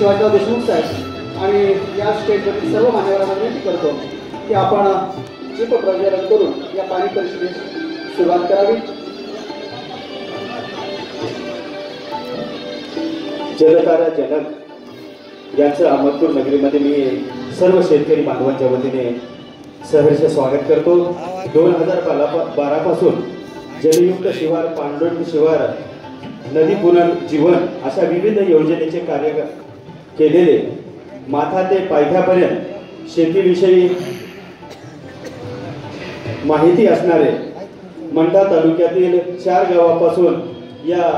शिवाजीराव देशमुख साहेब आणि या स्टेजवरील सर्व मान्यवरांना विनंती करतो की आपण दीप प्रज्वलन करून या पाणी परिषदेस सुरुवात करावी। जलतारा जनक यांचं अहमदपूर नगरीमध्ये मी सर्व शेतकरी बांधवांच्या वतीने सहर्ष स्वागत करतो। 2012 पासून जलयुक्त शिवार, पाणलोट शिवार, नदी पुनर्जीवन अशा विविध योजनेचे कार्य केलेले माथा ते पायथ्यापर्यंत शेतीविषयी माहिती असणारे मंठा तालुक्यातील 4 गावापासून या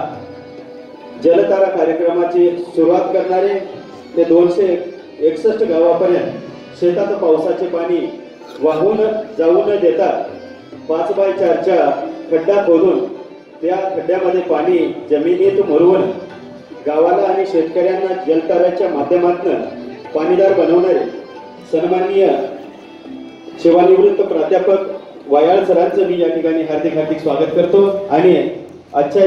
जलतारा कार्यक्रमाची सुरुवात करणारे ते 261 गावापर्यंत शेतात पावसाचे पाणी वाहून जाऊ न देता 5x4चा खड्डा खोदून त्या खड्ड्यामध्ये पाणी जमिनीत मुरवून गावाला आणि शेतकऱ्यांना जलताराच्या माध्यमातून पाणीदार बनवणारे सन्माननीय सेवानिवृत्त प्राध्यापक वायाळ सरांचं मी या ठिकाणी हार्दिक हार्दिक स्वागत करतो। आणि आजच्या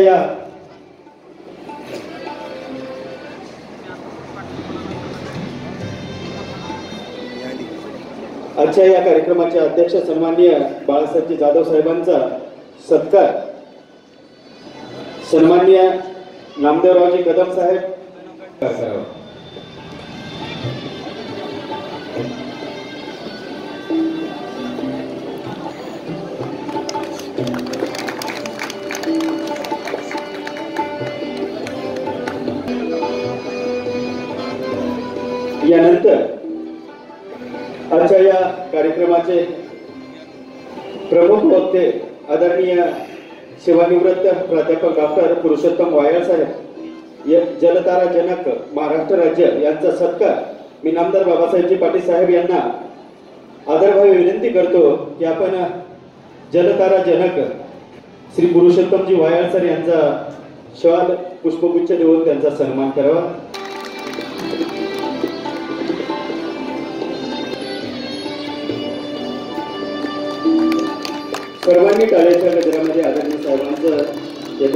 या कार्यक्रमाचे अध्यक्ष सन्माननीय बाळासाहेब जाधव साहेबांचा सत्कार सन्माननीय नामदेवरावजी कदम साहेब करावा। यानंतर आजच्या या कार्यक्रमाचे प्रमुख वक्ते आदरणीय सेवानिवृत्त प्राध्यापक डॉक्टर पुरुषोत्तम वायाळ साहेब, जलतारा जनक महाराष्ट्र राज्य यांचा सत्कार मी नामदार बाबासाहेबजी पाटील साहेब यांना आदरभावी विनंती करतो की आपण जलतारा जनक श्री पुरुषोत्तमजी वायाळ सर यांचा शाल पुष्पगुच्छ देऊन त्यांचा सन्मान करावा। सर्वांनी टाळ्याच्या गजरामध्ये आदरणीय साहेबांचं या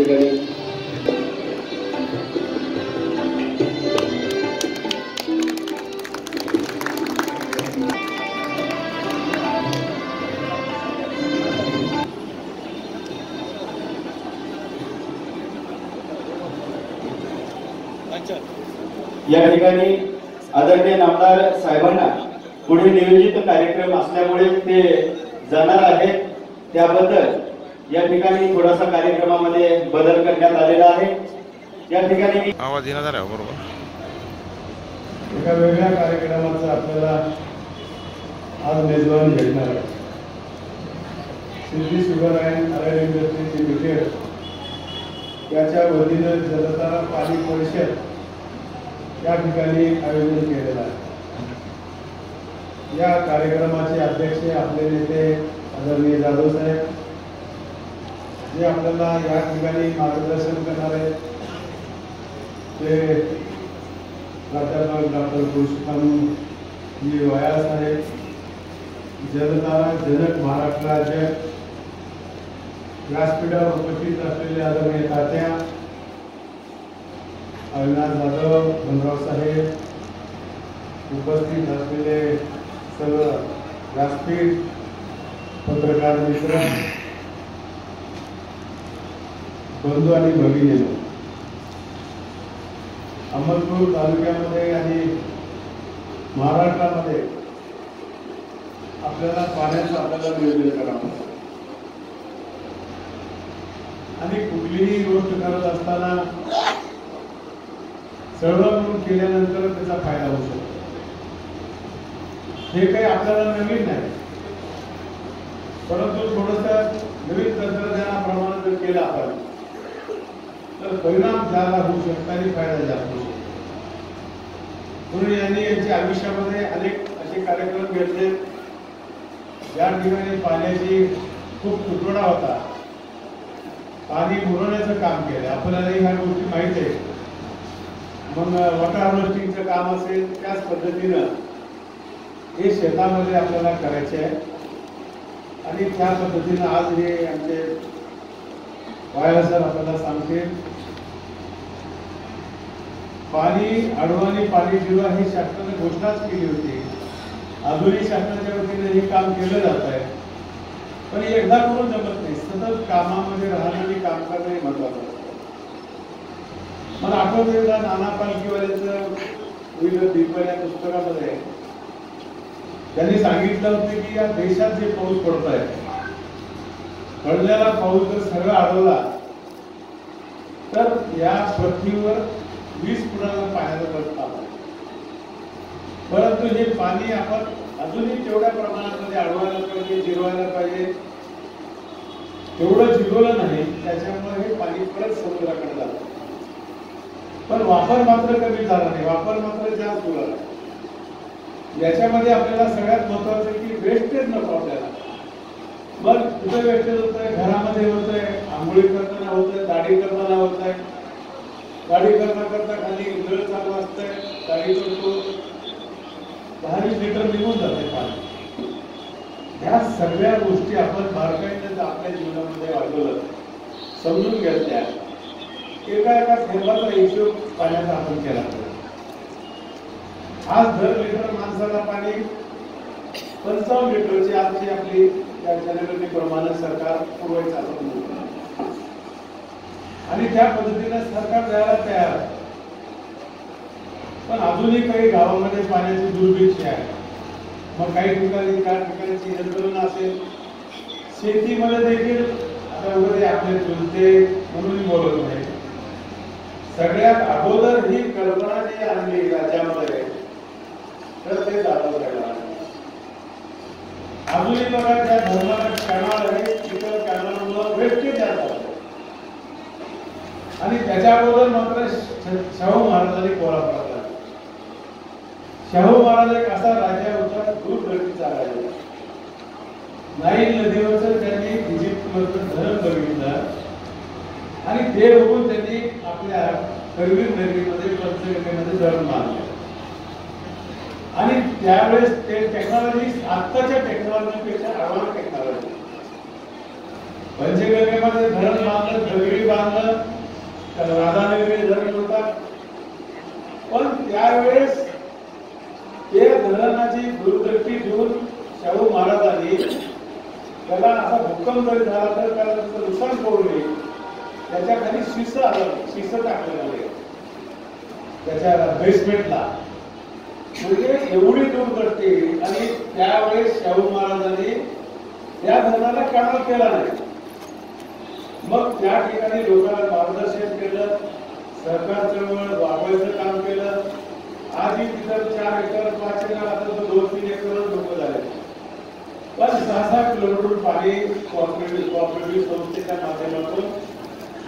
ठिकाणी आदरणीय नामदार साहेबांना पुढे नियोजित कार्यक्रम असल्यामुळे ते जाणार आहेत, त्याबद्दल या ठिकाणी थोडासा कार्यक्रमामध्ये बदल करण्यात आलेला आहे। या ठिकाणी आवाज येणार आहे बरोबर एका वेगळ्या कार्यक्रमाचं आपल्याला आज मेजवानी भेटणार आहे। Siddhi sugar and oil industry limited याच्या वतीने जलतारा पाणी परिषद या ठिकाणी आयोजन केलेलं आहे। या कार्यक्रमाचे अध्यक्ष आपले नेते आदरणीय जाधव साहेब, जे आपल्याला या ठिकाणी मार्गदर्शन करणार आहेत ते प्राध्यापक डॉक्टर पुरुषोत्तमजी वायाळ साहेब, जलतारा जनक महाराष्ट्र राज्य व्यासपीठावर उपस्थित असलेले आदरणीय तात्या अविनाश जाधव, धनराव साहेब, उपस्थित असलेले सर्व व्यासपीठ पत्रकार मित्र, बंधू आणि भगिनी, अहमदपूर तालुक्यामध्ये आणि महाराष्ट्रामध्ये आपल्याला पाण्याचं नियोजन करावं आणि कुठलीही गोष्ट करत असताना सर्व म्हणून केल्यानंतर त्याचा फायदा होऊ शकतो। हे काही आपल्याला नवीन नाही, परंतु थोडंसं नवीन तंत्रज्ञानाप्रमाणे जर केलं आपण तर परिणाम ज्यादा होऊ शकतो आणि फायदा जास्त होऊ शकतो। म्हणून यांनी यांच्या आयुष्यामध्ये अनेक असे कार्यक्रम घेतले, या ठिकाणी पाण्याची खूप तुटवडा होता, पाणी मुरवण्याचं काम केलं। आपल्याला ह्या गोष्टी माहिती आहे। मग वॉटर हार्वेस्टिंगचं काम असेल त्याच पद्धतीनं हे शेतामध्ये आपल्याला करायचे आहे आणि त्या पद्धतीनं आज हे आमचे वायाळ सर आपल्याला सांगतील। पाणी अडवणी पाणी जिरवा ही शासनाने घोषणाच केली होती. अजूनही शासनाच्या वतीने हे काम केलं जात आहे, पण एकदा करून जमत नाही. सतत कामामध्ये राहणं आणि काम करणं हे महत्वाचं असतं. मला आठवतं एकदा नाना पालखीवाल्याचं विविध दीप या पुस्तकामध्ये त्यांनी सांगितलं होतं की या देशात जे पाऊस पडत आहे, पडलेला पाऊस जर सर्व अडवला तर या पृथ्वीवर 20 फुटाला पाण्याचा प्रश्न आला. परंतु हे पाणी आपण अजूनही तेवढ्या प्रमाणामध्ये अडवायला पाहिजे, जिरवायला पाहिजे. तेवढं जिरवलं नाही, त्याच्यामुळे हे पाणी परत समुद्राकडे जातं. पण वापर मात्र कमी झाला नाही, वापर मात्र जास्त झाला. याच्यामध्ये आपल्याला सगळ्यात महत्वाचं की वेस्टेज नको आपल्याला. मग कुठे वेस्टेज होत आहे? घरामध्ये होत आहे, आंघोळी करताना होत आहे, दाढी करताना होत आहे. दाढी करता खाली नळ चालू असतंय, दाढी करतो, 10-20 लिटर निघून जाते पाणी. ह्या सगळ्या गोष्टी आपण बारकाईने आपल्या जीवनामध्ये वाढवलं, समजून घेतल्या, एका थेंबाचा हिशोब पाण्याचा आपण केला. आज दर लिटर माणसाला पाणी 55 लिटरची आजची आपली जनगणनेप्रमाणे सरकार पुरवायचं असं म्हणतं. आणि त्या पद्धतीने सरकार द्यायला तयार आहे. पण अजूनही काही गावामध्ये पाण्याची दुर्भिक्ष आहे. मग काही ठिकाणी त्या ठिकाणची यंत्रणा असेल, शेतीमध्ये देखील आता वगैरे आपले चुलते म्हणून बोलत नाही. सगळ्यात अगोदर ही कल्पना जी आणली राज्यामध्ये तर ते जाधव राहिला. अजूनही बघा त्या धर्माला कॅनॉल आहे, तिथं कॅनॉलमुळे वेस्टेज जास्त असतो. आणि त्याच्या अगोदर मात्र शाहू महाराजांनी कोरा पडला. शाहू महाराज एक असा राजा होता, दूरदृष्टीचा राजा. नाईल नदीवरचं त्यांनी इजिप्तमधलं धरण बघितलं आणि ते बघून त्यांनी आपल्या करवीर नगरीमध्ये पंचगंगेमध्ये धरण बांधलं. आणि त्यावेळेस ते टेक्नॉलॉजी आत्ताच्या टेक्नॉलॉजीपेक्षा ॲडव्हान्स टेक्नॉलॉजी. पंचगंगेमध्ये धरण बांधलं, दगडी बांधलं, राधानगरी धरण होता. पण त्यावेळेस ते धरणाची दूरदृष्टी घेऊन शाहू महाराजांनी त्याला असा भूकंप जरी झाला तर त्याला नुकसान करू नये, त्याच्या खाली शिस टाकले त्याच्या बेसमेंटला. म्हणजे एवढी दूरदृष्टी. आणि त्यावेळेस शाहू महाराजांनी त्या धरणाला कॅनॉल केला नाही. मग त्या ठिकाणी लोकांना मार्गदर्शन केलं, सरकार चळवळ वाढवायचं काम केलं. आधी तिथं 4 एकर 5 एकर आता 2-3 एकर लोक झाले. पण 6-6 किलोमीटर पाणी कॉपरेटिव्ह संस्थेच्या माध्यमातून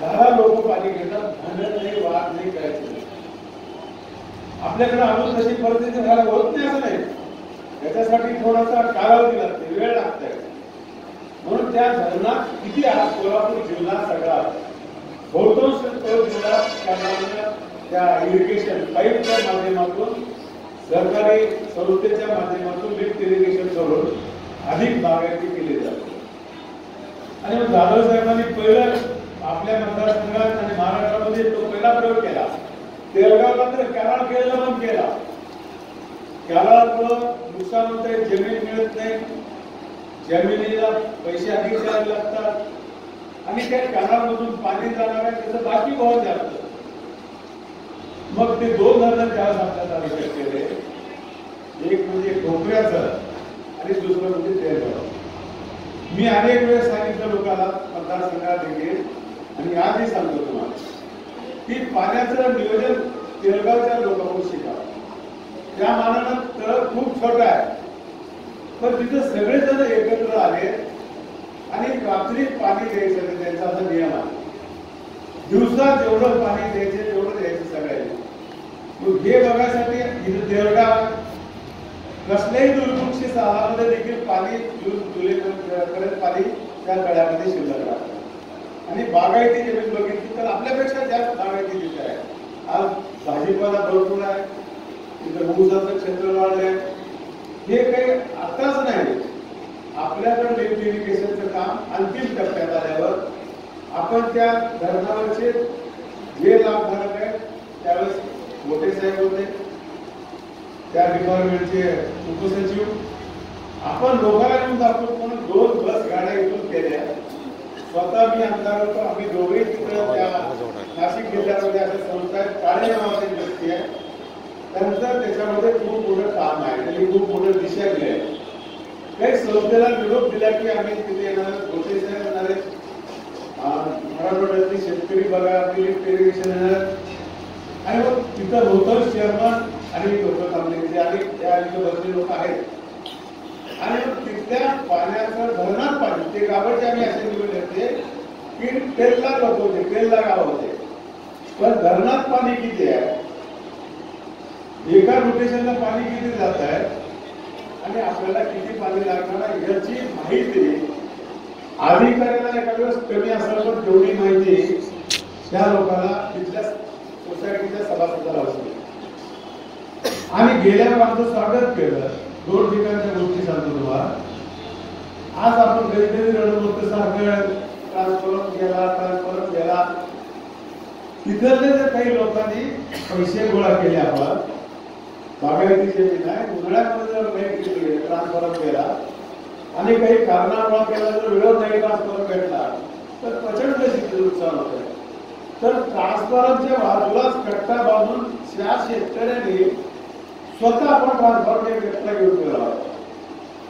10 लोक पाणी घेतात. भांडण नाही, वाद नाही, करायचं नाही. आपल्याकडे अजून तशी परिस्थिती झाला होत नाही असं नाही. याच्यासाठी थोडासा कालावधी लागते, वेळ लागतोय. म्हणून त्या धरणात किती आज कोल्हापूर जिल्हा सगळा बहुतांश जिल्हा त्या इरिगेशन पाईपच्या माध्यमातून, सरकारी संस्थेच्या माध्यमातून लिफ्ट इरिगेशन करून अधिक बागायती केली जाते. आणि मग जाधव साहेबांनी पहिलं आपल्या मतदारसंघात आणि महाराष्ट्रामध्ये तो पहिला प्रयोग केला. तेलगावला तर कॅनॉल केलेला पण केला. कॅनॉलमुळं नुकसान होतंय, जमीन मिळत नाही, जमिनीला पैसे अधिक द्यावे लागतात आणि त्या कॅनॉलमधून पाणी जाणार आहे त्याचं बाकी बहुत जास्त. मग ते 2 धरण त्यावेळेस आपल्याला आविष्कार केले. एक म्हणजे कोपऱ्याचं आणि दुसरं म्हणजे तेलगाव. मी अनेक वेळेस सांगितलं लोकांना मतदारसंघात देखील आणि आजही सांगतो तुम्हाला की पाण्याचं नियोजन तेलगावच्या लोकांकडून शिकावं. त्या मानानं तळ खूप छोटा आहे, पण तिथं सगळेजण एकत्र आले आणि रात्री पाणी द्यायचं त्यांचा असा नियम आहे. दिवसा जेवढं पाणी द्यायचे तेवढं द्यायचं सगळ्यांनी. मग हे बघायसाठी इथं तेलगाव कसल्याही दुर्भिक्षी सालामध्ये देखील पाणी जून जुलैपर्यंत पाणी त्या तळ्यामध्ये शिल्लक राहतं. आणि बागायती जमीन बघितली तर आपल्यापेक्षा जास्त बागायती तिथे आहे. आज भाजीपाला भरपूर आहे, तिथं ऊसाचं क्षेत्र वाढलंय. हे काही आताच नाही, आपल्याकडे लिफ्ट इरिगेशनचं काम अंतिम टप्प्यात आल्यावर आपण त्या धरणावरचे जे लाभधारक आहेत त्यावेळेस मोठे साहेब होते, त्या डिपार्टमेंटचे उपसचिव. आपण लोकांना येऊन दाखवतो म्हणून 2 बस गाड्या इथून केल्या. स्वतः मी आमदार होतो, आम्ही दोघेही तिकडे त्या नाशिक जिल्ह्यामध्ये अशा संस्था आहेत. काळे नावाचे व्यक्ती आहे, त्यानंतर त्याच्यामध्ये खूप मोठं काम आहे, त्यांनी खूप मोठं दिशा दिली आहे. काही संस्थेला निरोप दिला की आम्ही तिथे येणार, मोठे साहेब येणार आहेत, मराठवाड्यातली शेतकरी बघा, लिफ्ट इरिगेशन येणार. आणि मग तिथं होतं चेअरमन आणि लोक थांबले आणि त्या बसले लोक आहेत. आणि तिथल्या पाण्याचं धरणात पाणी ते गावाचे आम्ही असे निवडले होते की तेलला लोक होते, तेलला गाव होते, पण धरणात पाणी किती आहे, एका रोटेशनला पाणी किती जात आहे आणि आपल्याला किती पाणी लागणार आहे याची माहिती अधिकाऱ्याला एका दिवस कमी असेल, पण तेवढी माहिती त्या लोकांना तिथल्या सोसायटीच्या सभासदाला असते. आणि गेल्यावर आमचं स्वागत केलं. 2 ठिकाणच्या गोष्टी सांगतो तुम्हाला. आज आपण कधीतरी रडत सारखं ट्रान्सफॉर्म गेला. तिथले जर काही लोकांनी पैसे गोळा केले, आपण बागायती जमीन आहे, उन्हाळ्यामध्ये जर बँक ट्रान्सफॉर्म केला आणि काही कारणामुळे केला, जर वेळेवर नाही ट्रान्सफॉर्म भेटला तर प्रचंड शेती नुकसान होतं. तर ट्रान्सफॉर्मच्या बाजूलाच कट्टा बांधून त्या शेतकऱ्यांनी स्वतः आपण ट्रान्सफॉर्मर कट्टा घेऊन गेला.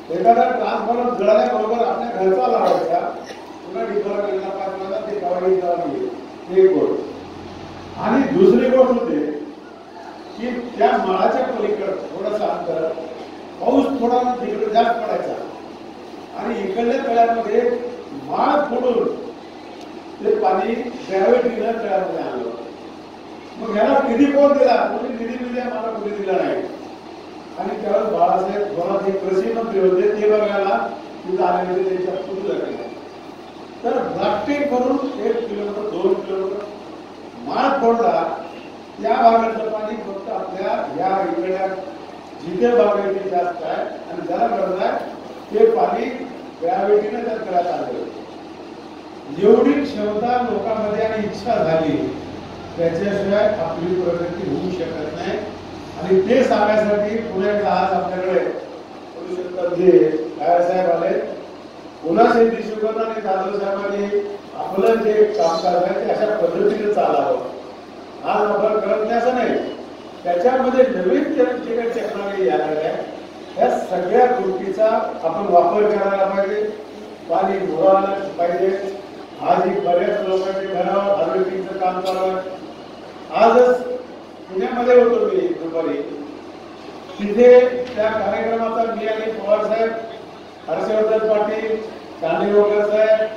एखादा ट्रान्सफॉर्मर जळाल्याबरोबर आपल्या घरचा लावायचा, पुन्हा डिपार्टमेंटला पाठवायला, ते कवाई लावली. एक गोष्ट. आणि दुसरी गोष्ट होते की त्या माळाच्या पलीकडे थोडासा अंतर, पाऊस थोडा तिकडे जास्त पडायचा आणि इकडल्या तळ्यामध्ये माळ फोडून ते पाणी ग्रॅव्हिटीनं तळ्यामध्ये आणलं. मग ह्याला निधी कोण दिला? कोणी निधी दिला? मला कोणी दिला नाही. आणि त्यावेळेस बाळासाहेब थोरात हे कृषी मंत्री होते, ते बघायला तिथं आल्यामध्ये त्यांच्या सुरू झाले. तर ब्लास्टिंग करून 1 किलोमीटर 2 किलोमीटर माळ फोडला. त्या भागातलं पाणी फक्त आपल्या या इकडल्या जिथे बागायती जास्त आहे आणि ज्याला गरज आहे ते पाणी ग्रॅव्हिटीने त्या तळ्यात आलं. जेवढी क्षमता लोकांमध्ये आणि इच्छा झाली त्याच्याशिवाय आपली प्रगती होऊ शकत नाही. आणि ते सांगण्यासाठी पुण्याचा आज आपल्याकडे साहेब आले, पुन्हा शेती शिवण आणि जाधव साहेबांनी आपलं जे कामकाज आहे ते अशा पद्धतीने चालावं. आज आपण करत नाही असं नाही, त्याच्यामध्ये नवीन टेक्नॉलॉजी यायला आहे. या सगळ्या गोष्टीचा आपण वापर करायला पाहिजे. पाणी मोरायला पाहिजे. आजही बऱ्याच लोकांच्या घरावर हार्वेस्टिंगचं काम चालू आहे. आजच पुण्यामध्ये होतो मी दुपारी, तिथे त्या कार्यक्रमाचा मी आणि पवार साहेब, हर्षवर्धन पाटील, चांदेगावकर साहेब,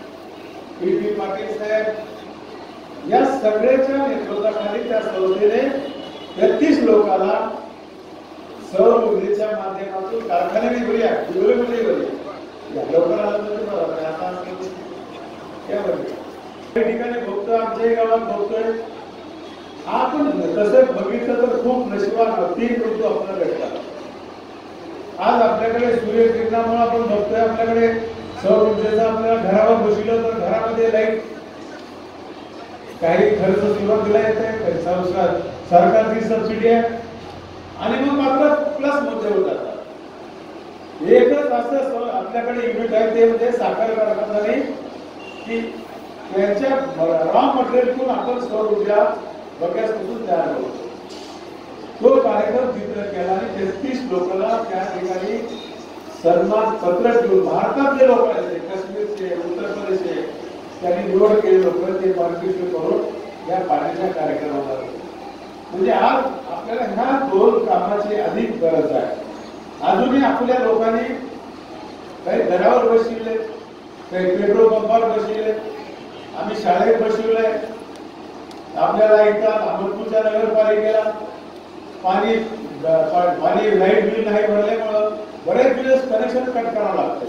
पी पाटील साहेब या सगळ्याच्या नेतृत्वाखाली त्या संस्थेने 33 लोकांना सौर ऊर्जेच्या माध्यमातून कारखान्याने भरूया लवकर आलं. आता काही ठिकाणी बघतोय, आमच्याही गावात बघतोय. आपण तसं बघितलं तर खूप नशिबान 3 ऋतू आपल्याला भेटतात. आज आपल्याकडे सूर्यकिरणामुळे आपण बघतोय, आपल्याकडे सौर ऊर्जेचा आपल्याला घरावर बसवलं तर घरामध्ये लाईट काही खर्च सुरुवातीला येते, सरकारची सबसिडी आहे आणि मग मात्र प्लस मुद्दे होतात. एकच असं आपल्याकडे युनिट आहे ते म्हणजे साखर कारखान्याने की त्यांच्या रॉ मटेरियलतून आपण सौर ऊर्जा बघ्यापासून तयार करतो. तो कार्यक्रम तिथं केला आणि 33 लोकांना त्या ठिकाणी सन्मान पत्र देऊन भारतातले लोक आहेत, काश्मीरचे, उत्तर प्रदेशचे, त्यांनी निवड केले लोक ते पार्टिसिपेट करून या पाण्याच्या कार्यक्रमाला. म्हणजे आज आपल्याला ह्या 2 कामाची अधिक गरज आहे. अजूनही आपल्या लोकांनी काही घरावर बसविले, काही पेट्रोल पंपावर बसविले, आम्ही शाळेत बसविलंय. आपल्याला इथं अहमदपूरच्या नगरपालिकेला पाणी लाईट बिल नाही भरल्यामुळं बरेच दिवस कनेक्शन कट करावं लागतं.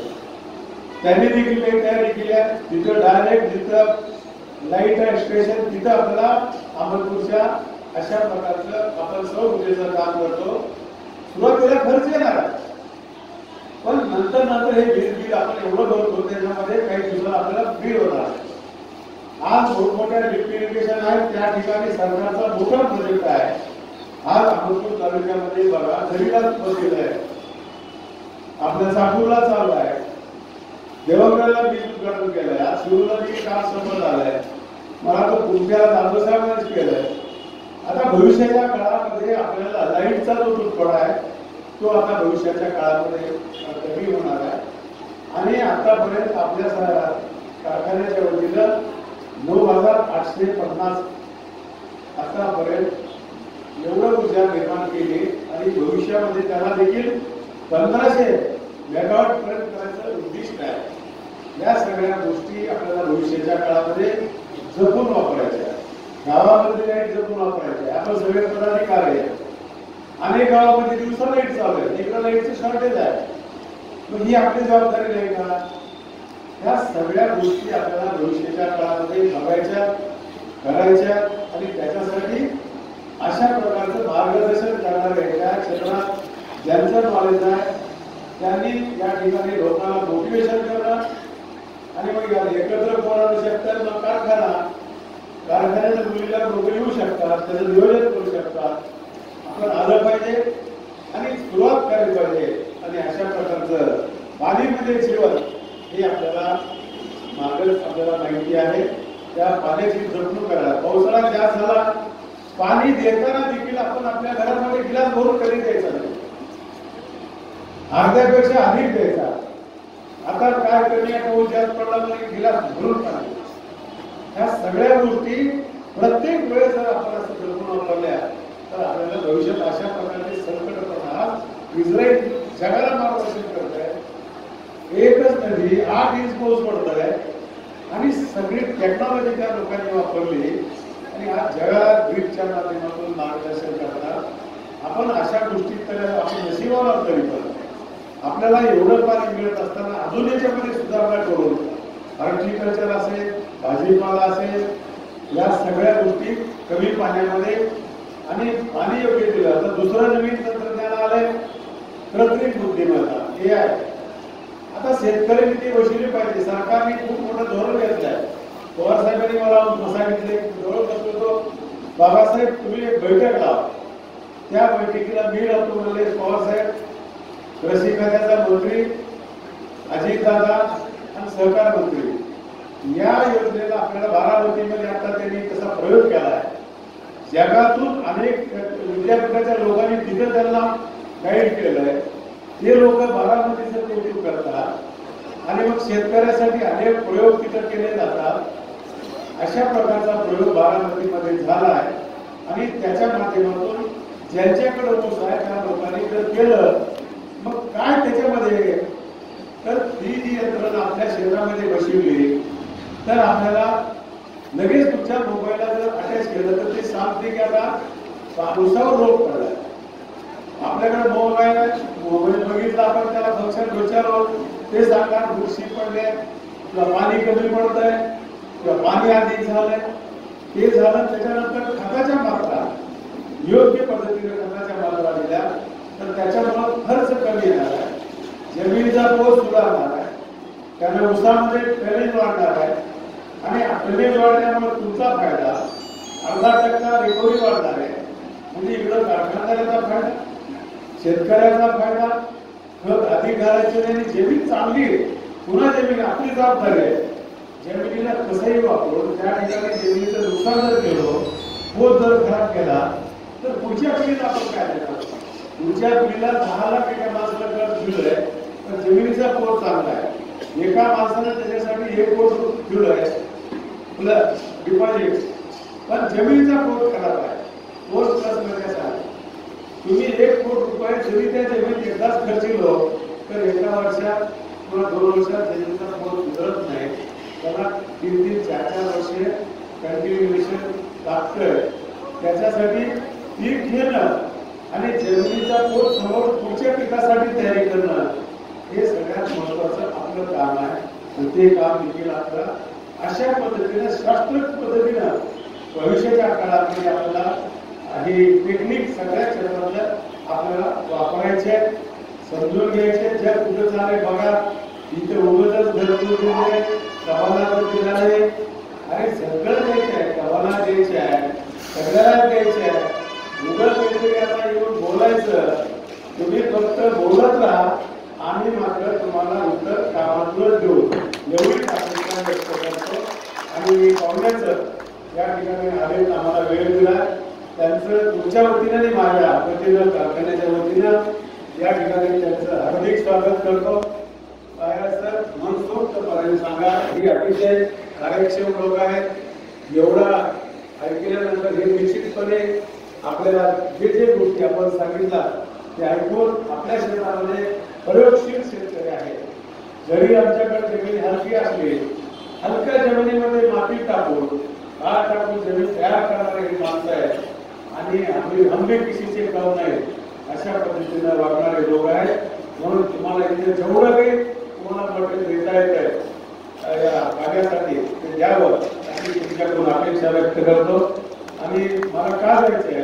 त्यांनी देखील काही तयारी केल्या. तिथं डायरेक्ट जिथं लाईट आहे स्टेशन तिथं आपल्याला अहमदपूरच्या अशा प्रकारचं आपण सौर ऊर्जेचं काम करतो. सुरुवातीला खर्च येणार आहे, पण नंतर नंतर हे बिल आपण एवढं भरतो त्याच्यामध्ये काही दिवसात आपल्याला फ्री होणार आहे. आज मोठमोठ्या लिफ्ट इरिगेशन आहेत त्या ठिकाणी सरकारचा मोठा प्रोजेक्ट आहे. आज अहमदपूर तालुक्यामध्ये बघा झरीलाच बसलेलं आहे, आपल्या साकूरला चालू आहे, देवगडला वीज उद्घाटन केलंय, आज शिरूरला देखील काम संपत आलंय, मला तो पुढच्या दादोसाहेबांनीच केलंय. आता भविष्याच्या काळामध्ये आपल्याला लाईटचा जो तुटवडा आहे तो आता भविष्याच्या काळामध्ये कमी होणार आहे. आणि आतापर्यंत आपल्या कारखान्याच्या वतीनं 9,850 आतापर्यंत एवढं ऊर्जा निर्माण केली आणि भविष्यामध्ये त्याला देखील 1500 मेगावॉट पर्यंत करायचं उद्दिष्ट आहे. या सगळ्या गोष्टी आपल्याला भविष्याच्या काळामध्ये जपून वापरायच्या, गावामध्ये लाईट जपून वापरायच्या. आपण सगळे पदाधिकारी आहे, अनेक गावामध्ये दिवसा लाईट चालू आहे, तिकडे लाईटचं शॉर्टेज आहे, मग ही आपली जबाबदारी नाही का? या सगळ्या गोष्टी आपल्याला भविष्याच्या काळामध्ये बघायच्या, करायच्या आणि त्याच्यासाठी अशा प्रकारचं मार्गदर्शन करणाऱ्या या क्षेत्रात ज्यांचं नॉलेज आहे त्यांनी या ठिकाणी लोकांना मोटिवेशन करणं आणि मग या एकत्र कोण आणू शकतात, मग कारखान्याच्या मुलीला लोक येऊ शकतात, त्याचं नियोजन करू शकतात. आपण आलं पाहिजे आणि सुरुवात करायला पाहिजे. आणि अशा प्रकारचं पाणी म्हणजे जीवन हे आपल्याला आपल्याला माहिती आहे. त्या पाण्याची जपणूक करा. पावसाळा जास्त झाला, पाणी देताना देखील आपण आपल्या घरामध्ये गिलास भरून कधी द्यायचा नाही, अर्ध्यापेक्षा अधिक द्यायचा. आता काय कमी पाऊस जास्त पडला म्हणजे गिलास भरून पाणी. ह्या सगळ्या गोष्टी प्रत्येक वेळेस जर आपण असं जपून वापरल्या तर आपल्याला भविष्यात अशा प्रकारचे संकट पडणार. इस्रायल जगाला मार्गदर्शन करत आहे, एकच नदी 8 इंच पाऊस पडत आहे आणि सगळी टेक्नॉलॉजी त्या लोकांनी वापरली आणि आज जगाला ग्रीडच्या माध्यमातून मार्गदर्शन करतात. आपण अशा गोष्टी तर आपण नशिबावर तरी पण आपल्याला एवढं पाणी मिळत असताना अजून याच्यामध्ये सुधारणा करून हॉर्टिकल्चर असेल, भाजीपाला असेल, या सगळ्या गोष्टी कमी पाण्यामध्ये आणि पाणी योग्य दिलं. आता दुसरं नवीन तंत्रज्ञान आलंय कृत्रिम बुद्धिमत्ता, AI. आता शेतकऱ्यांनी ते वशिले पाहिजे. सरकारने खूप मोठं धोरण घेतलंय. पवार साहेबांनी मला सांगितले, जवळ बसलो बाबासाहेब तुम्ही एक बैठक लावा. त्या बैठकीला मी राहतो म्हणले पवार साहेब, कृषी खात्याचा मंत्री अजितदादा आणि सहकार मंत्री. या योजनेला आपल्याला बारामतीमध्ये आता त्यांनी तसा प्रयोग केलाय. जगातून अनेक विद्यापीठाच्या लोकांनी तिथे त्यांना गाईड केलंय. ते लोक बारामतीचं कौतुक करतात आणि मग शेतकऱ्यासाठी अनेक प्रयोग तिथे केले जातात. अशा प्रकारचा प्रयोग बारामतीमध्ये झाला आहे आणि त्याच्या माध्यमातून ज्यांच्याकडे ऊस आहे त्या लोकांनी जर केलं मग काय त्याच्यामध्ये तर ही जी यंत्रणा आपल्या शहरामध्ये बसवली तर आपल्याला लगेच तुमच्या मोबाईलला जर अटॅच केलं तर ते सांगते की आता ऊसावर रोग पडलाय. आपल्याकडे मोबाईल आहे, मोबाईल बघितला आपण त्याला फंक्शन विचारलो ते सांगणार बुरशी पडले किंवा पाणी कमी पडत आहे किंवा पाणी अधिक झालंय. ते झालं त्याच्यानंतर खताच्या मात्रा योग्य पद्धतीने खताच्या मात्रा दिल्या तर त्याच्यामुळे खर्च कमी येणार आहे, जमिनीचा पोत सुधारणार आहे, त्यामुळे ऊसामध्ये टनेज वाढणार आहे आणि टनेज वाढल्यामुळे तुमचा फायदा अर्धा% रिकव्हरी वाढणार आहे. म्हणजे इकडं कारखानदाराचा फायदा, शेतकऱ्याचा फायदा, खत अधिक घालायचे आणि जमीन चांगली पुन्हा जमीन आपली जबाबदारी आहे. जमिनीला कसंही वापरून त्या ठिकाणी जमिनीचं नुकसान जर केलं, पोत जर खराब केला तर पुढच्या पिढीला आपण काय देणार? पुढच्या पिढीला 10 लाख एका माणसाला कर्ज दिलंय तर जमिनीचा पोत चांगला आहे. एका माणसानं त्याच्यासाठी 1 कोटी दिलंय प्लस डिपॉझिट, पण जमिनीचा पोत खराब आहे. पोत प्लस म्हणजे काय? तुम्ही 1 कोटी रुपये जरी त्या जमिनीत एकदाच खर्चिलो तर एका वर्षात किंवा 2 वर्षात जमिनीचा पोत सुधारत नाही. त्याला 3-3, 4-4 वर्षे कंटिन्युएशन लागतंय. त्याच्यासाठी पीक घेणं आणि जमिनीचा पोत समोर पुढच्या पिकासाठी तयारी करणं हे सगळ्यात महत्वाचं आपलं काम आहे. ते काम देखील आपल्याला अशा पद्धतीने शास्त्रोक्त पद्धतीनं भविष्याच्या काळामध्ये आपल्याला ही टेक्निक सगळ्या क्षेत्रातल्या आपल्याला वापरायचे, समजून घ्यायचे. जग कुठं चाललंय बघा, इथे उगतच घरगुती दिले, कवाला दिला नाही, अरे सगळं द्यायचं आहे, कवाला द्यायचे आहे, सगळ्याला द्यायचे आहे. उगाच काहीतरी आता येऊन बोलायचं, तुम्ही फक्त बोलत राहा, आम्ही मात्र तुम्हाला उत्तर कामातूनच देऊ, एवढीच अपेक्षा व्यक्त करतो. आणि पाहुण्याचं या ठिकाणी आले आम्हाला वेळ दिला, त्यांचं तुमच्या वतीनं आणि माझ्या वतीनं कारखान्याच्या वतीनं या ठिकाणी त्यांचं हार्दिक स्वागत करतो. सर मनसोक्तपणे सांगा, ही अतिशय कार्यक्षम लोक आहेत. एवढा ऐकल्यानंतर हे निश्चितपणे आपल्याला जे जे गोष्टी आपण सांगितल्या ते ऐकून आपल्या क्षेत्रामध्ये प्रयोगशील शेतकरी आहेत. जरी आमच्याकडे जमीन हलकी असली, हलक्या जमिनीमध्ये माती टाकून काळ टाकून जमीन तयार करणारे हे माणसं आहेत आणि आपली आंबे किशीचे काम नाही अशा पद्धतीने वागणारे लोक आहेत. म्हणून तुम्हाला इथे जेवढं काही तुम्हाला मटेरियल देता येत आहे या कार्यासाठी ते द्यावं अशी तुमच्याकडून अपेक्षा व्यक्त करतो. आणि मला का जायचं आहे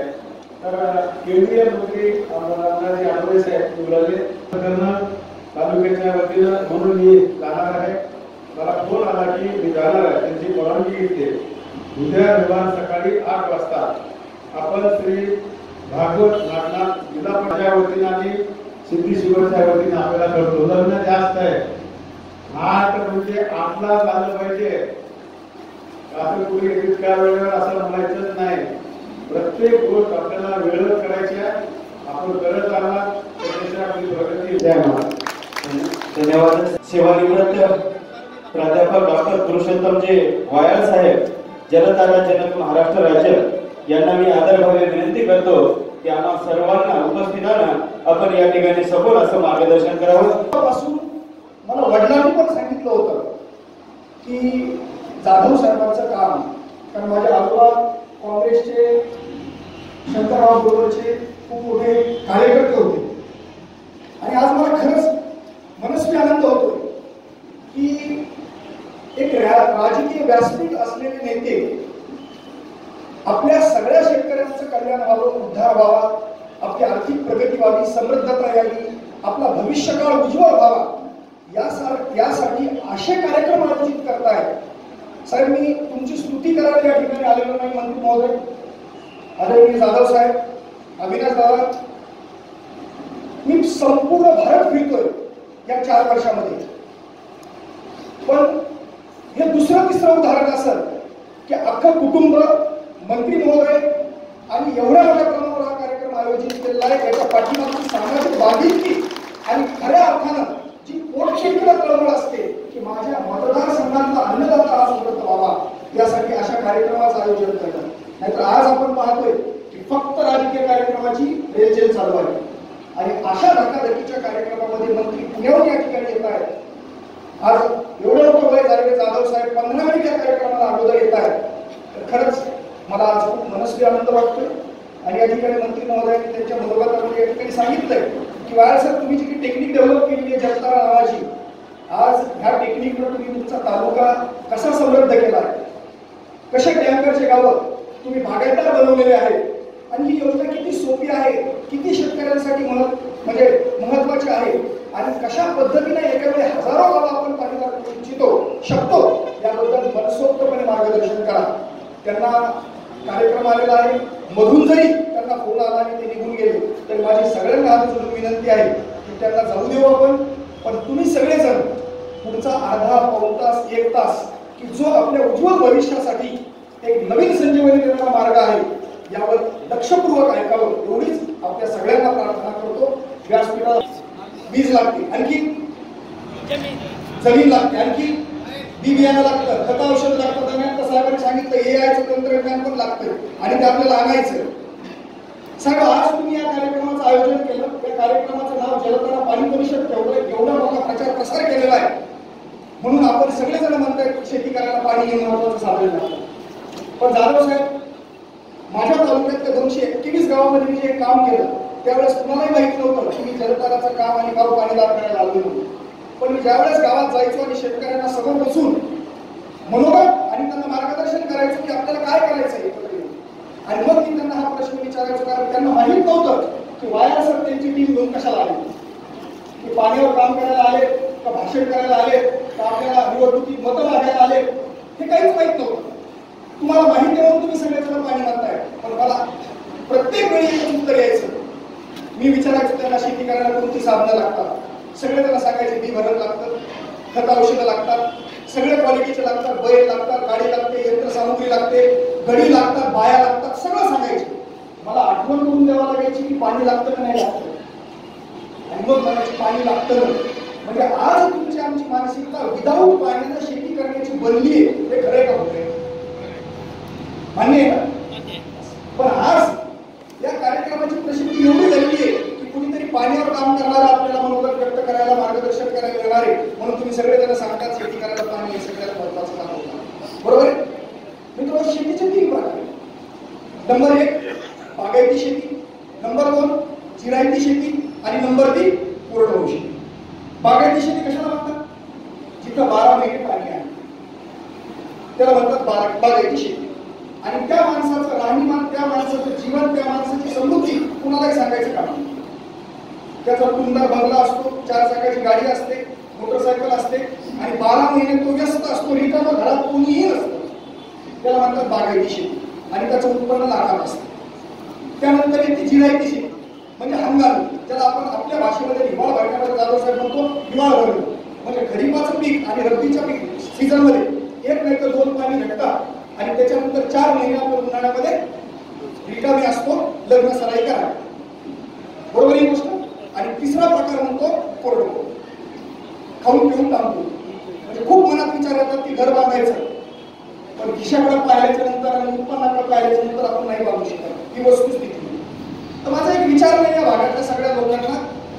तर केंद्रीय मंत्री रामदासजी आठवले साहेब बोलाले तालुक्याच्या वतीनं म्हणून मी जाणार आहे. मला फोन आला की मी जाणार आहे, त्यांची परवानगी घेतली. उद्या रविवार सकाळी 8 वाजता आपण श्री भागवत नागनाथ जिल्हा पंचायत वतीनं आणि सिद्धी शिवरच्या वतीनं आपल्याला करतो. लग्न जास्त आहे, 8 म्हणजे 8ला झालं पाहिजे. असं कुणी इतक्या वेळेवर असं म्हणायचंच नाही. प्रत्येक गोष्ट आपल्याला वेळेवर करायची आहे. आपण करत राहणार त्यापेक्षा आपली प्रगती द्या. धन्यवाद. सेवानिवृत्त प्राध्यापक डॉक्टर पुरुषोत्तमजी वायाळ साहेब, जलधारा जनक महाराष्ट्र राज्य यांना मी आदरभावे विनंती करतो की आम्हा सर्वांना उपस्थितांना आपण या ठिकाणी सखोल असं मार्गदर्शन करावं. पासून मला वडिलांनी पण सांगितलं होतं की जाधव साहेबांचं काम, कारण माझे आजोबा काँग्रेसचे शंकरराव बरोबरचे खूप मोठे कार्यकर्ते होते. आणि आज मला खरंच मनस्वी आनंद होतो की एक राजकीय व्यासपीठ असलेले नेते आपल्या सगळ्या शेतकऱ्यांचं कल्याण व्हावं, उद्धार व्हावा, आपली आर्थिक प्रगती व्हावी, समृद्धता यावी, आपला भविष्यकाळ उज्ज्वल व्हावा यासाठी असे कार्यक्रम आयोजित करतायत. साहेब, मी तुमची स्तुती करायला या ठिकाणी आलेलो नाही. मंत्री महोदय, आदरणीय जाधव साहेब, अविनाश दादा, मी संपूर्ण भारत फिरतोय या 4 वर्षामध्ये. पण हे दुसरं तिसरं उदाहरण असं की अख्खं कुटुंब, मंत्री महोदय आणि एवढ्या मोठ्या प्रमाणावर हा कार्यक्रम आयोजित केलेला आहे. याच्या पाठीमागची सामाजिक बांधिलकी आणि खऱ्या अर्थानं जी पोटशेतीला तळमळ असते की माझ्या मतदारसंघातला अन्नदाता हा समृद्ध व्हावा, यासाठी अशा कार्यक्रमाचं आयोजन करणं. नाहीतर आज आपण पाहतोय की फक्त राजकीय कार्यक्रमाची रेलचेल चालू आहे. आणि अशा धकाधकीच्या कार्यक्रमामध्ये मंत्री पुण्याहून या ठिकाणी येत आहेत. आज एवढं लोक वय झालेले जाधव साहेब 15 मिनिट या कार्यक्रमाला अगोदर येत आहेत. तर खरंच मला आज खूप मनस्वी आनंद वाटतोय. आणि या ठिकाणी मंत्री महोदयांनी त्यांच्या मनोगतामध्ये या ठिकाणी सांगितलंय की वाया सर, तुम्ही जी टेक्निक डेव्हलप केलेली आहे जलतारा नावाची, आज ह्या टेक्निकनं तुम्ही तुमचा तालुका कसा समृद्ध केला आहे, कशा टँकरचे गावं तुम्ही बागायतदार बनवलेले आहेत. आणि ही योजना किती सोपी आहे, किती शेतकऱ्यांसाठी म्हणजे महत्वाची आहे आणि कशा पद्धतीने एका वेळी हजारो गावं आपण पाणीदार करू शकतो याबद्दल मनसोक्तपणे मार्गदर्शन करा. त्यांना कार्यक्रम आलेला आहे, मधून जरी त्यांना फोन आला आणि ते निघून गेले तर माझी सगळ्यांना हात जोडून विनंती आहे की त्यांना जाऊ देऊ आपण. पण तुम्ही सगळेजण पुढचा अर्धा पाऊण तास 1 तास की जो आपल्या उज्ज्वल भविष्यासाठी एक नवीन संजीवनी देणारा मार्ग आहे यावर लक्षपूर्वक ऐकावं, एवढीच आपल्या सगळ्यांना प्रार्थना करतो. व्यासपीठाला वीज लागते, आणखी जमीन लागते, आणखी बी बियाणं लागतं, खत औषध लागतं. दरम्यान साहेबांनी सांगितलं AI तंत्रज्ञान पण लागतं आणि ते आपल्याला आणायचं. साहेब, आज तुम्ही या कार्यक्रमाचं आयोजन केलं, या कार्यक्रमाचं नाव जलतारा पाणी परिषद ठेवलंय, एवढा मोठा प्रचार प्रसार केलेला आहे. म्हणून आपण सगळेजण म्हणताय शेती करायला पाणी हे महत्वाचं साधन लागतं. पण जाधव साहेब, माझ्या तालुक्यातल्या 221 गावामध्ये मी जे काम केलं त्यावेळेस तुम्हालाही माहित नव्हतं की मी जलताराचं काम आणि गाव पाणीदार करायला आलो होतो. पण मी ज्यावेळेस गावात जायचो आणि शेतकऱ्यांना समोर बसून मनोगत आणि त्यांना मार्गदर्शन करायचं की आपल्याला काय करायचं आहे, आणि मग मी त्यांना हा प्रश्न विचारायचो, कारण त्यांना माहित नव्हतं की वाया सर त्यांची टीम घेऊन कशाला आली, की पाण्यावर काम करायला आले का भाषण करायला आले का आपल्याला निवडणुकीत मतं मागायला आले, हे काहीच माहित नव्हतं. तुम्हाला माहिती आहे म्हणून तुम्ही सगळेजण पाणी मागताय. पण मला प्रत्येक वेळी एकच उत्तर यायचं. मी विचारायचो त्यांना शेती करायला कोणती साधनं लागतात. सगळे त्यांना सांगायचे बी भरण लागतं, खत औषधं लागतात, सगळे क्वालिटीचे लागतात, बैल लागतात, गाडी लागते, यंत्रसामुग्री लागते, गडी लागतात, बाया लागतात, सगळं सांगायचे. मला आठवण करून द्यावं लागायची की पाणी लागतं का नाही लागतं. आणि मग म्हणायचे पाणी लागतं. म्हणजे आज तुमची आमची मानसिकता विदाऊट पाण्यानं शेती करण्याची बनली आहे. हे खरंय का होतंय? मान्य आहे ना? पण आज या कार्यक्रमाची प्रसिद्धी एवढी झाली आहे की कुणीतरी पाण्यावर काम करणारा आपल्याला मनोगत व्यक्त करायला, मार्गदर्शन करायला येणार आहे. म्हणून तुम्ही सगळे जण सांगतात शेती करायला पाणी हे सगळ्यात महत्वाचं काम होतं. बरोबर आहे मित्रांनो? शेतीचे 3 प्रकार. नंबर 1 बागायती शेती, नंबर 2 जिरायती शेती आणि नंबर 3 कोरडवाहू शेती. बागायती शेती कशाला म्हणतात? जिथं 12 महिने पाणी आहे त्याला म्हणतात बागायती शेती. आणि त्या माणसाचं राहणीमान, त्या माणसाचं जीवन, त्या माणसाची समृद्धी कुणालाही सांगायचं काम नाही. त्याचा सुंदर बंगला असतो, 4 चाकाची गाडी असते, मोटरसायकल असते आणि 12 महिने तो व्यस्त असतो, रिकामा घरात कोणीही नसतं. त्याला म्हणतात बागायती शेती आणि त्याचं उत्पन्न लाखात असतं. त्यानंतर येते जिरायती शेती म्हणजे हंगामी, ज्याला आपण आपल्या भाषेमध्ये हिवाळा भरण्यामध्ये जाधव साहेब म्हणतो हिवाळा भरणं. म्हणजे खरीपाचं पीक आणि रब्बीच्या पीक सीझनमध्ये 1 नाही तर 2 पाणी भेटतात आणि त्याच्यानंतर 4 महिने आपण उन्हाळ्यामध्ये रिकामी असतो, लग्न सराई करा. बरोबर ही गोष्ट. आणि तिसरा प्रकार म्हणतो कोरडवाहू, खाऊन पिऊन टाकतो. म्हणजे खूप मनात विचार येतात की घर बांधायचं, पण खिशाकडे पाहायच्या नंतर आणि उत्पन्नाकडे पाहायच्या नंतर आपण नाही बांधू शकत. ही वस्तुस्थिती. तर माझा एक विचार नाही या भागातल्या सगळ्या लोकांना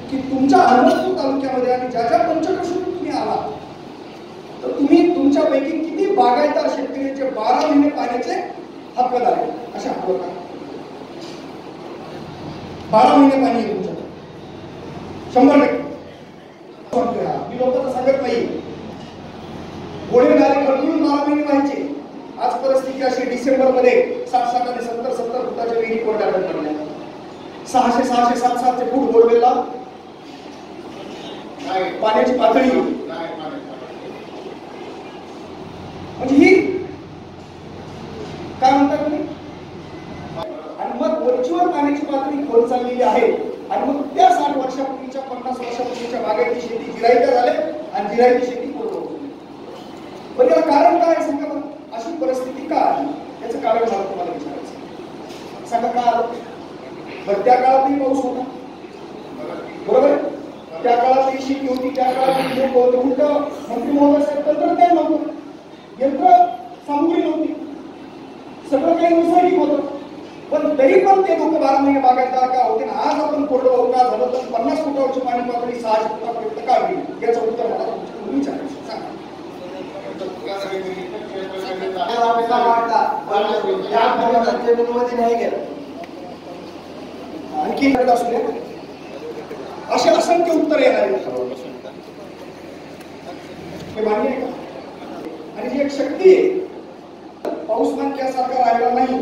की तुमच्या अहमदपूर तालुक्यामध्ये आणि ज्या ज्या पंचक्रोशीतून तुम्ही आलात तर तुम्ही तुमच्यापैकी किती बागायतदार शेतकऱ्यांचे 12 महिने पाण्याचे हक्कदार आहेत अशा हक्क का? 12 महिने पाणी आहे तुमच्याकडे 100%. मी लोकांना सांगत नाही घोडे नाले खडून 12 महिने व्हायचे. आज परिस्थिती अशी डिसेंबर मध्ये 60 आणि 70 फुटाच्या विहिरी कोरड्या पडल्या. 600, 700 फूट बोरवेलला पाण्याची पातळी. म्हणजे ही काय म्हणतात तुम्ही? आणि मग वरचीवर पाण्याची पातळी खोल चाललेली आहे. आणि मग त्या 60 वर्षापूर्वीच्या 50 वर्षापूर्वीच्या बागायती शेती जिरायत्या झाल्या आणि जिरायती शेती कोरडवाहू झाली. पण याला कारण काय आहे सांगा बरं? अशी परिस्थिती का आली याचं कारण मला तुम्हाला विचारायचं. सांगा का आलं? बरं त्या काळातही पाऊस होता, बरोबर? त्या काळात शेती होती, त्या काळात लोक होते. उलट मंत्री महोदय साहेब तंत्रज्ञान नव्हतं, यंत्र सामुग्री नव्हती, सगळं काही नैसर्गिक होतं. पण तरी पण ते लोक 12 महिने बागायतदार का होते ना? आज आपण कोरडवाहू का झालं तर 50 फुटावरची पाणी पातळी 600 फुटापर्यंत का गेली? याचं उत्तर मला तुमच्याकडून विचारायचं. सांगा. जमिनीमध्ये नाही गेलं. आणखी असू द्या. असे असंख्य उत्तर येणार आहेत. हे मान्य आहे का? आणि जी एक शक्ती आहे, पाऊस नाक्यासारखा राहिला नाही.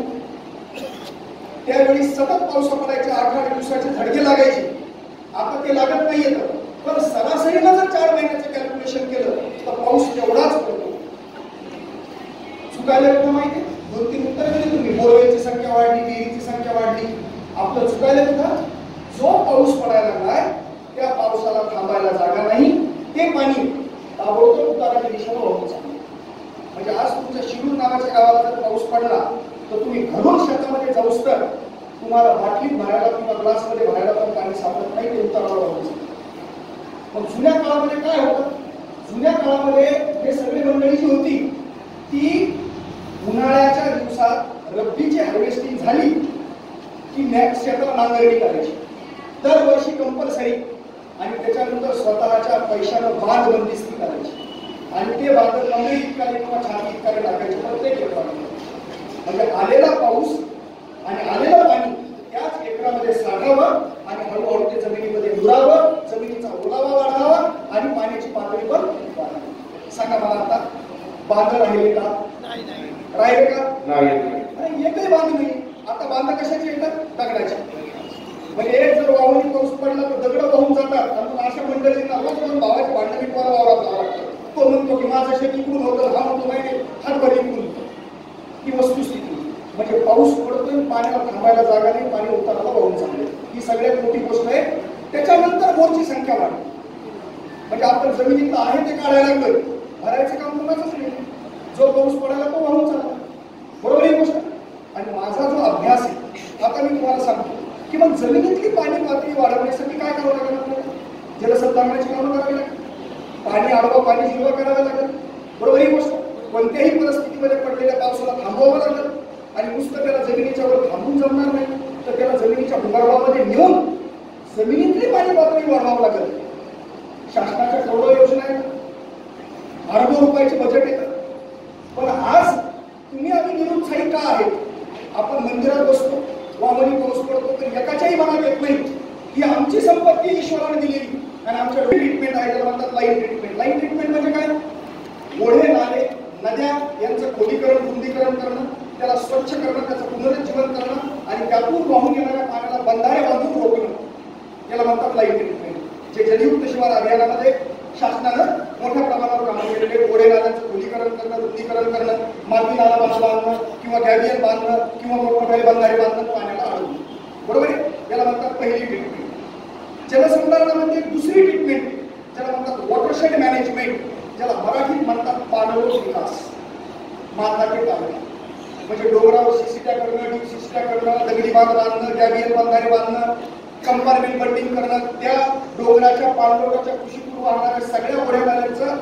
त्यावेळी सतत पाऊस पडायचे, 8-8 दिवसाचे झडके लागायचे. आता ते लागत नाही येतं. पण सरासरीनं जर 4 महिन्याचं कॅल्क्युलेशन केलं तर पाऊस तेवढाच पडतो. चुकायला येतं माहिती? 2-3 उत्तर दिली तुम्ही. बोरवेलची संख्या वाढली, विहिरीची संख्या वाढली. आपलं चुकायला येतं. जो पाऊस पडायला लागलाय त्या पावसाला थांबायला जागा नाही. ते पाणी ताबडतोब उताराच्या दिशेने वाहून चाललं. म्हणजे आज तुमच्या शिरूर नावाच्या गावाला जर पाऊस पडला तर तुम्ही घरून शेतामध्ये जाऊस तर तुम्हाला बाटलीत भरायला किंवा ग्लासमध्ये भरायला पण पाणी सापडत नाही. ते उताराला वाहून चाललं. पण जुन्या काळामध्ये काय होतं? जुन्या काळामध्ये हे सगळी मंडळी जी होती ती उन्हाळ्याच्या दिवसात रब्बीची हार्वेस्टिंग झाली की शेताला नांगरणी करायची दरवर्षी कंपल्सरी. आणि त्याच्यानंतर स्वतःच्या पैशानं बांध बंदिस्ती करायची आणि ते बांध मंडळी इतकाले किंवा छाती इतकाले टाकायचे प्रत्येक एकरामध्ये. म्हणजे आलेला पाऊस आणि आलेलं पाणी त्याच एकरामध्ये साठावं आणि हळूहळू ते जमिनीमध्ये मुरावं, जमिनीचा ओलावा वाढावा आणि पाण्याची पातळी पण वाढावी. सांगा मला आता बांध राहिले का? राहिले का? नाही. एकही बांध नाही. आता बांध कशाचे येतात? दगडाचे. म्हणजे एक जर वावणी पाऊस पडला तर दगड वाहून जातात. आणि अशा मंडळींना रोज दोन भावाची भांडण विकवायला वावरात जावं लागतं. तो म्हणतो की माझं शेत इकडून होतं, हा म्हणतो नाही हातभर इकडून. ही वस्तुस्थिती. म्हणजे पाऊस पडतोय, पाण्याला थांबायला जागा नाही, पाणी संख्या वाढली. म्हणजे आपण जमिनीतलं आहे ते काढायला लागलोय, भरायचं काम कोणाचंच नाही. जो पाऊस पडायला तो वाहून चालला. बरोबर ही गोष्ट. आणि माझा जो अभ्यास आहे, आता मी तुम्हाला सांगतो की मग जमिनीतली पाणी पातळी वाढवण्यासाठी काय करावं लागेल आपल्याला? जलसंधारणाची कामं करावी लागेल, पाणी अडवा पाणी जिरवा करावं लागेल. बरोबर ही गोष्ट. कोणत्याही परिस्थितीमध्ये पडलेल्या पावसाला थांबवावं लागेल. आणि नुसतं त्याला जमिनीच्या वर थांबून जमणार नाही, तर त्याला जमिनीच्या भूगर्भामध्ये नेऊन जमिनीतली पाणी पातळी वाढवावं लागेल. शासनाच्या करोडो योजना आहेत, अरबो रुपयाचे बजेट येतं. पण आज तुम्ही आम्ही निरुत्साही का आहे? आपण मंदिरात बसतो, वामनी पाऊस पडतो, तर एकाच्याही मनात येत नाही की आमची संपत्ती ईश्वराने दिलेली आणि आमच्या ट्रीटमेंट आहे, त्याला म्हणतात लाईन ट्रीटमेंट. लाईन ट्रीटमेंट म्हणजे काय? ओढे नाले नद्या यांचं खोलीकरण रुंदीकरण करणं, त्याला स्वच्छ करणं, त्याचं पुनरुज्जीवन करणं आणि त्यातून वाहून येणाऱ्या पाण्याला बंधारे बांधून रोखणं, याला म्हणतात लाईन ट्रीटमेंट. जे जलयुक्त शिवार अभियानामध्ये शासनानं मोठ्या प्रमाणावर कामं केलेले, ओढे नाल्यांचं खोलीकरण करणं, रुंदीकरण करणं, माती नाला बांधणं किंवा गॅबियन बांधणं किंवा मोठमोठे बंधारे बांधणं, पाण्याला अडवणं. बरोबर आहे? याला म्हणतात पहिली ट्रीटमेंट. जलसंधारणामध्ये दुसरी ट्रीटमेंट ज्याला म्हणतात वॉटरशेड मॅनेजमेंट, ज्याला मराठीत म्हणतात पाणलोट विकास. माताचे तालुका म्हणजे डोंगरावर शिसिट्या करणं, डीप शिसिट्या करणं, दगडी बांध बांधणं, गॅबियन बंधारे बांधणं, कंपार्टमेंट बंडिंग करणं, त्या डोंगराच्या पाणलोटाच्या कुशीतून वाहणाऱ्या सगळ्या ओढ्या नाल्यांचं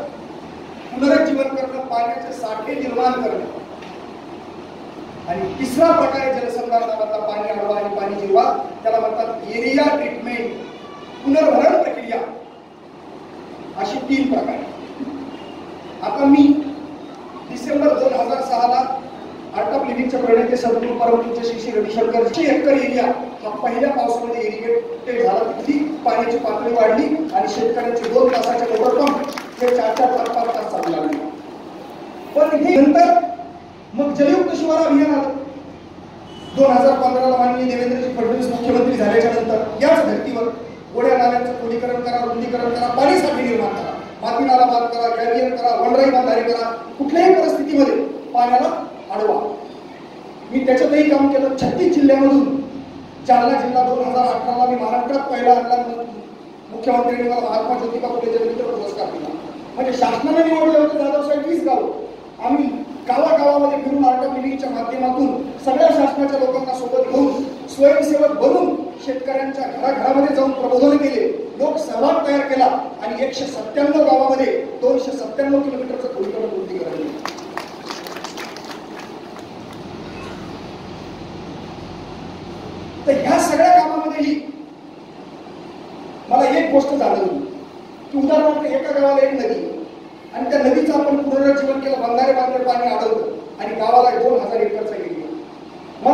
पुनरुज्जीवन करणं, पाण्याचे साठे निर्माण करणं. आणि तिसरा प्रकार आहे जलसंधारणामधला पाणी अडवा आणि पाणी जिरवा, त्याला म्हणतात एरिया ट्रीटमेंट, पुनर्भरण प्रक्रिया. अशी 3 प्रकार. आता मी डिसेंबर 2006 ला आर्ट ऑफ लिव्हिंगचे प्रणेते सद्गुरू परमपूज्य श्री रविशंकर 100 एकर एरिया हा पहिल्या पावसामध्ये इरिगेट झाला. तिथली पाण्याची पातळी वाढली आणि शेतकऱ्यांचे 2 तासाचे मोटर पंप हे 4-4, 5-5 तास चालू लागले. पण हे नंतर मग जलयुक्त शिवार अभियान आलं 2015 ला. माननीय देवेंद्रजी फडणवीस मुख्यमंत्री झाल्याच्या नंतर याच धर्तीवर ओढ्या नाल्यांचं खोलीकरण करा, रुंदीकरण करा, पाणी साठे निर्माण करा, माती नाला बांध करा, गॅबियन करा, वनराई बांधारे करा, कुठल्याही परिस्थितीमध्ये पाण्याला अडवा. मी त्याच्यातही काम केलं. 36 जिल्ह्यामधून जालना जिल्हा 2018 ला मी महाराष्ट्रात पहिला आणला. मुख्यमंत्र्यांनी मला महात्मा ज्योतिबा फुले जलमित्र पुरस्कार दिला. म्हणजे शासनाने निवडले होते जाधव साहेब 20 गाव. आम्ही गावागावामध्ये फिरून आर्ट ऑफ लिव्हिंगच्या माध्यमातून सगळ्या शासनाच्या लोकांना सोबत घेऊन स्वयंसेवक बनून शेतकऱ्यांच्या घराघरामध्ये जाऊन प्रबोधन केले, लोक सहभाग तयार केला आणि 197 गावामध्ये 297 किलोमीटरचं खोलीकरण रुंदीकरण केलं. तर ह्या सगळ्या कामामध्येही मला एक गोष्ट जाणवली की उदाहरणार्थ एका गावाला एक नदी आणि त्या नदीचं आपण पुनरुज्जीवन केलं, बंधारे बांधले, पाणी अडवलं आणि गावाला 2000 एकर